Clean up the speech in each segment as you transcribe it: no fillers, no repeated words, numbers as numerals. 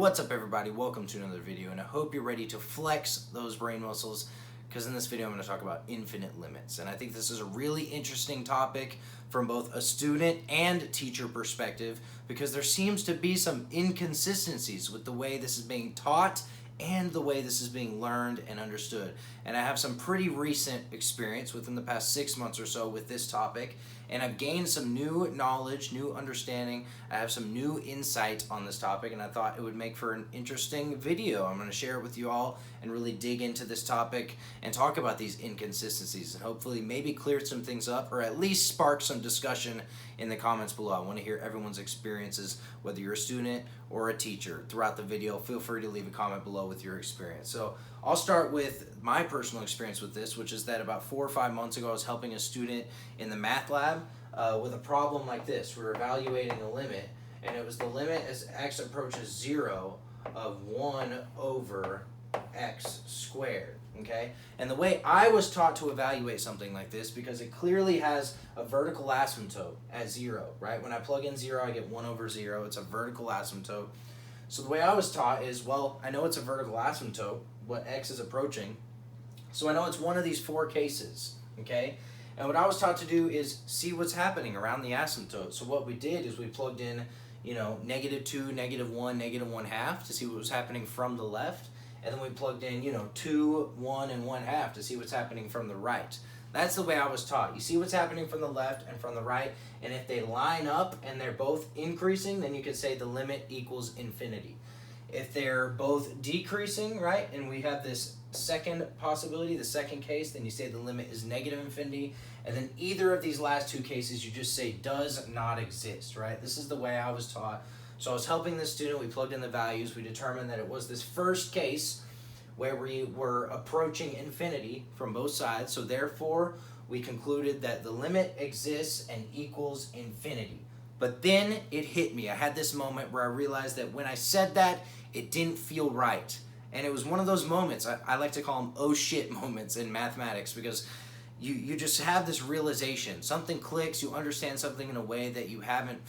What's up everybody, welcome to another video, and I hope you're ready to flex those brain muscles, because in this video I'm going to talk about infinite limits. And I think this is a really interesting topic from both a student and teacher perspective, because there seems to be some inconsistencies with the way this is being taught and the way this is being learned and understood. And I have some pretty recent experience within the past 6 months or so with this topic, and I've gained some new knowledge, new understanding. I have some new insight on this topic, and I thought it would make for an interesting video. I'm going to share it with you all and really dig into this topic and talk about these inconsistencies and hopefully maybe clear some things up, or at least spark some discussion in the comments below. I want to hear everyone's experiences, whether you're a student or a teacher. Throughout the video, feel free to leave a comment below with your experience. So I'll start with my personal experience with this, which is that about 4 or 5 months ago I was helping a student in the math lab with a problem like this. We were evaluating a limit, and it was the limit as x approaches 0 of 1 over x squared. Okay? And the way I was taught to evaluate something like this, because it clearly has a vertical asymptote at 0, right? When I plug in 0, I get 1 over 0. It's a vertical asymptote. So the way I was taught is, well, I know it's a vertical asymptote, what x is approaching, so I know it's one of these 4 cases, okay? And what I was taught to do is see what's happening around the asymptote. So what we did is we plugged in, -2, -1, -1/2 to see what was happening from the left, and then we plugged in, 2, 1, and 1/2 to see what's happening from the right. That's the way I was taught. You see what's happening from the left and from the right, and if they line up and they're both increasing, then you could say the limit equals infinity. If they're both decreasing, right, and we have this second possibility, the second case, then you say the limit is negative infinity, and then either of these last 2 cases you just say does not exist, right? This is the way I was taught. So I was helping this student, we plugged in the values, we determined that it was this first case where we were approaching infinity from both sides, so therefore we concluded that the limit exists and equals infinity. But then it hit me. I had this moment where I realized that when I said that, it didn't feel right. And it was one of those moments, I like to call them oh shit moments in mathematics, because you just have this realization. Something clicks, you understand something in a way that you haven't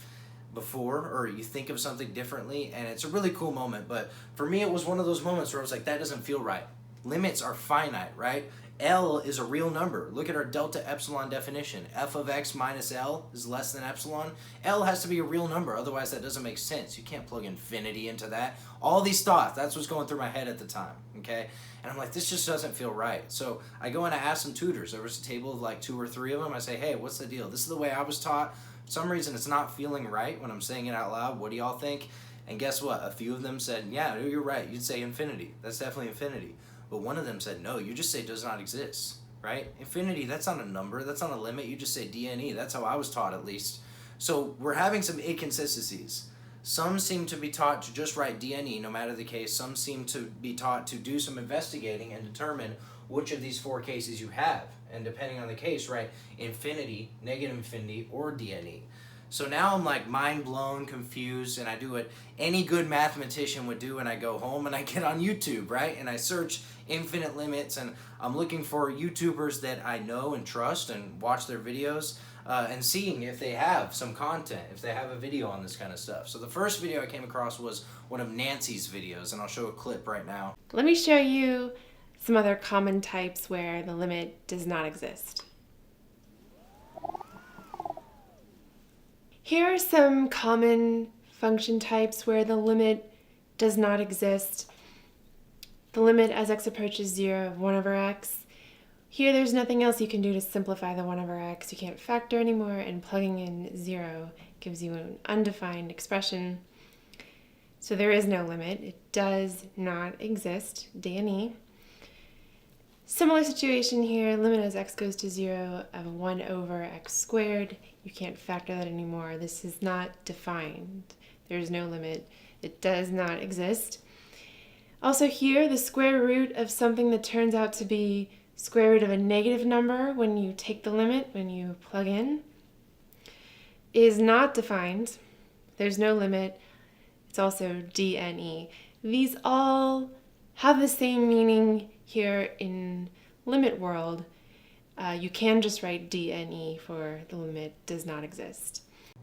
before, or you think of something differently, and it's a really cool moment. But for me, it was one of those moments where I was like, that doesn't feel right. Limits are finite, right? L is a real number. Look at our delta epsilon definition. F of x minus L is less than epsilon. L has to be a real number, otherwise that doesn't make sense. You can't plug infinity into that. All these thoughts, that's what's going through my head at the time, okay? And I'm like, this just doesn't feel right. So I go and I ask some tutors. There was a table of like 2 or 3 of them. I say, hey, what's the deal? This is the way I was taught. For some reason, it's not feeling right when I'm saying it out loud. What do y'all think? And guess what? A few of them said, yeah, you're right. You'd say infinity. That's definitely infinity. But one of them said, no, you just say does not exist, right? Infinity, that's not a number. That's not a limit. You just say DNE. That's how I was taught, at least. So we're having some inconsistencies. Some seem to be taught to just write DNE, no matter the case. Some seem to be taught to do some investigating and determine which of these 4 cases you have. And depending on the case, right, infinity, negative infinity, or DNE. So now I'm like mind blown, confused, and I do what any good mathematician would do, and I go home and I get on YouTube, right? And I search infinite limits, and I'm looking for YouTubers that I know and trust and watch their videos, and seeing if they have some content, if they have a video on this kind of stuff. So the first video I came across was one of Nancy's videos, and I'll show a clip right now. Let me show you some other common types where the limit does not exist. Here are some common function types where the limit does not exist. The limit as x approaches 0 of 1 over x. Here there's nothing else you can do to simplify the 1 over x. You can't factor anymore, and plugging in 0 gives you an undefined expression. So there is no limit. It does not exist, DNE. Similar situation here, limit as x goes to 0 of 1 over x squared. You can't factor that anymore. This is not defined. There's no limit. It does not exist. Also here, the square root of something that turns out to be square root of a negative number when you take the limit, when you plug in, is not defined. There's no limit. It's also DNE. These all have the same meaning here in limit world. You can just write DNE for the limit does not exist.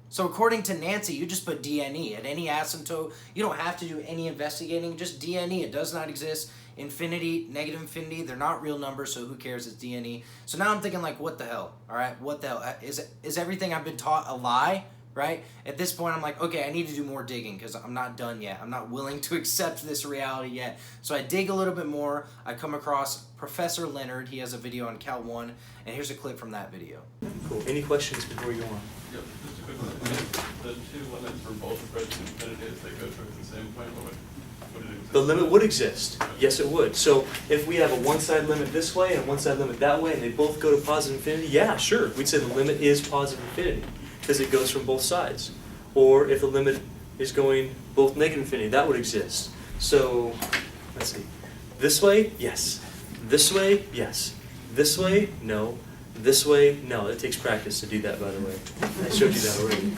So according to Nancy, you just put DNE at any asymptote. You don't have to do any investigating, just DNE. It does not exist. Infinity, negative infinity, they're not real numbers, so who cares? It's DNE. So now I'm thinking like, what the hell? All right, what the hell? Is everything I've been taught a lie? Right? At this point, I'm like, okay, I need to do more digging because I'm not done yet. I'm not willing to accept this reality yet. So I dig a little bit more. I come across Professor Leonard. He has a video on Cal 1, and here's a clip from that video. Cool. Any questions before we go on? Yep, just a quick one. The two limits for both approaches and infinities, they go towards the same point, would it exist? The limit would exist. Yes, it would. So if we have a one-side limit this way and a one-side limit that way, and they both go to positive infinity, yeah, sure. We'd say the limit is positive infinity because it goes from both sides. Or if the limit is going both negative infinity, that would exist. So let's see. This way, yes. This way, yes. This way, no. This way, no. It takes practice to do that, by the way. I showed you that already.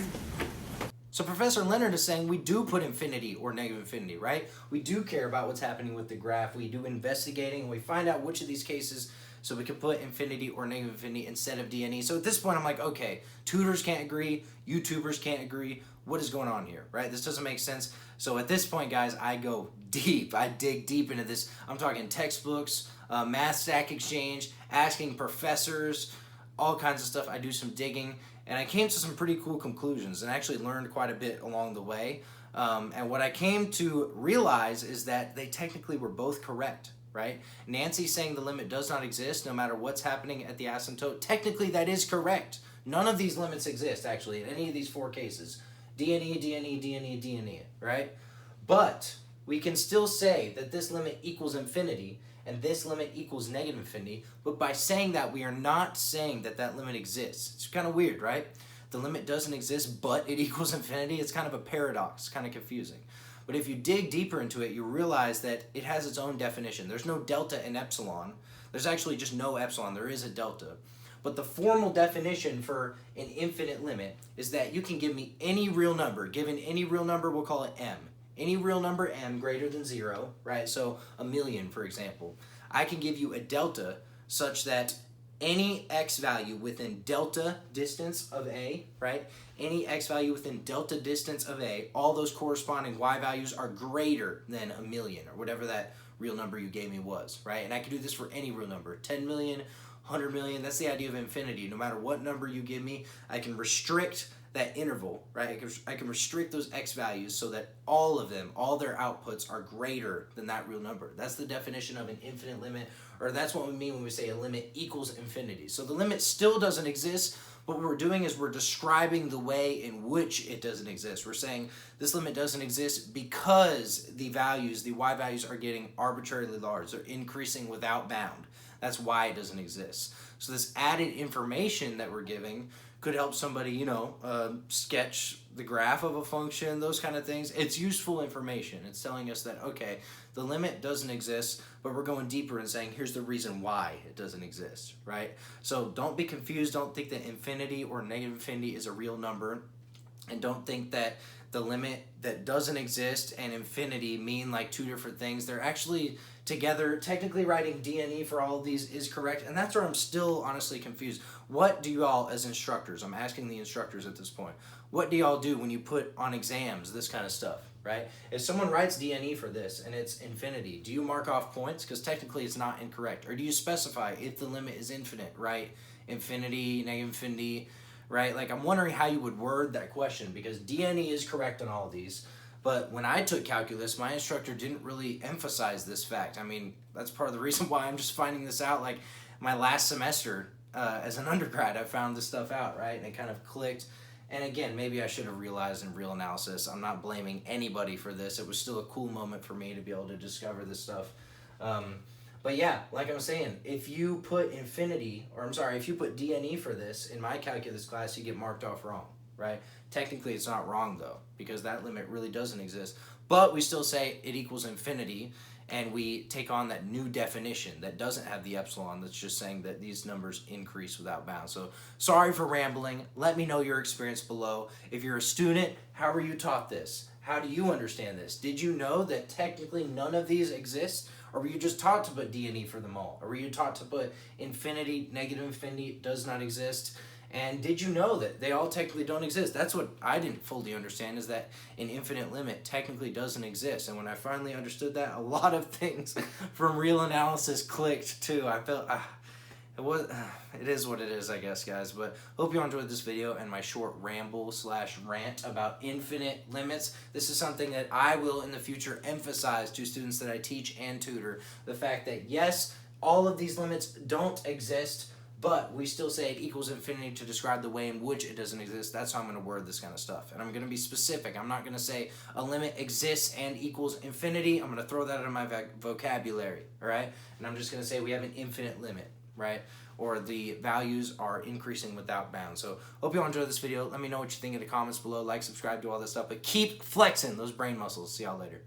So Professor Leonard is saying we do put infinity or negative infinity, right? We do care about what's happening with the graph. We do investigating, and we find out which of these cases so we can put infinity or negative infinity instead of DNE. So at this point, I'm like, okay, tutors can't agree, YouTubers can't agree. What is going on here, right? This doesn't make sense. So at this point, guys, I go deep. I dig deep into this. I'm talking textbooks, math stack exchange, asking professors, all kinds of stuff. I do some digging, and I came to some pretty cool conclusions and actually learned quite a bit along the way. And what I came to realize is that they technically were both correct, right? Nancy saying the limit does not exist no matter what's happening at the asymptote. Technically, that is correct. None of these limits exist, actually, in any of these four cases. DNE, DNE, DNE, DNE, right? But we can still say that this limit equals infinity and this limit equals negative infinity, but by saying that, we are not saying that that limit exists. It's kind of weird, right? The limit doesn't exist, but it equals infinity. It's kind of a paradox, kind of confusing. But if you dig deeper into it, you realize that it has its own definition. There's no delta in epsilon. There's actually just no epsilon. There is a delta. But the formal definition for an infinite limit is that you can give me any real number. Given any real number, we'll call it m. Any real number m greater than 0, right? So 1,000,000, for example. I can give you a delta such that any x value within delta distance of a, right? Any x value within delta distance of a, all those corresponding y values are greater than 1,000,000, or whatever that real number you gave me was, right? And I can do this for any real number, 10 million, 100 million. That's the idea of infinity. No matter what number you give me, I can restrict that interval, right? I can restrict those x values so that all of them, all their outputs are greater than that real number. That's the definition of an infinite limit, or that's what we mean when we say a limit equals infinity. So the limit still doesn't exist, but what we're doing is we're describing the way in which it doesn't exist. We're saying this limit doesn't exist because the values, the y values, are getting arbitrarily large. They're increasing without bound. That's why it doesn't exist. So this added information that we're giving could help somebody, sketch the graph of a function, those kind of things. It's useful information. It's telling us that, okay, the limit doesn't exist, but we're going deeper and saying, here's the reason why it doesn't exist, right? So don't be confused. Don't think that infinity or negative infinity is a real number. And don't think that the limit that doesn't exist and infinity mean like two different things. They're actually together. Technically writing DNE for all of these is correct, and that's where I'm still honestly confused. What do you all as instructors, I'm asking the instructors at this point, what do y'all do when you put on exams this kind of stuff, right? If someone writes DNE for this and it's infinity, do you mark off points? Because technically it's not incorrect. Or do you specify if the limit is infinite, right? Infinity, negative infinity, right? Like, I'm wondering how you would word that question, because DNE is correct on all of these. But when I took calculus, my instructor didn't really emphasize this fact. I mean, that's part of the reason why I'm just finding this out. Like, my last semester as an undergrad, I found this stuff out, right? And it kind of clicked. And again, maybe I should have realized in real analysis. I'm not blaming anybody for this. It was still a cool moment for me to be able to discover this stuff. But yeah, like I was saying, if you put if you put DNE for this in my calculus class, you get marked off wrong, right? Technically, it's not wrong, though, because that limit really doesn't exist. But we still say it equals infinity, and we take on that new definition that doesn't have the epsilon, that's just saying that these numbers increase without bounds. So sorry for rambling. Let me know your experience below. If you're a student, how were you taught this? How do you understand this? Did you know that technically none of these exist? Or were you just taught to put DNE for them all? Or were you taught to put infinity, negative infinity does not exist? And did you know that they all technically don't exist? That's what I didn't fully understand, is that an infinite limit technically doesn't exist. And when I finally understood that, a lot of things from real analysis clicked too. I felt it is what it is, I guess, guys. But hope you enjoyed this video and my short ramble / rant about infinite limits. This is something that I will in the future emphasize to students that I teach and tutor. The fact that yes, all of these limits don't exist, but we still say it equals infinity to describe the way in which it doesn't exist. That's how I'm going to word this kind of stuff. And I'm going to be specific. I'm not going to say a limit exists and equals infinity. I'm going to throw that out of my vocabulary, all right? And I'm just going to say we have an infinite limit, right? Or the values are increasing without bounds. So hope you all enjoyed this video. Let me know what you think in the comments below. Like, subscribe, do all this stuff. But keep flexing those brain muscles. See y'all later.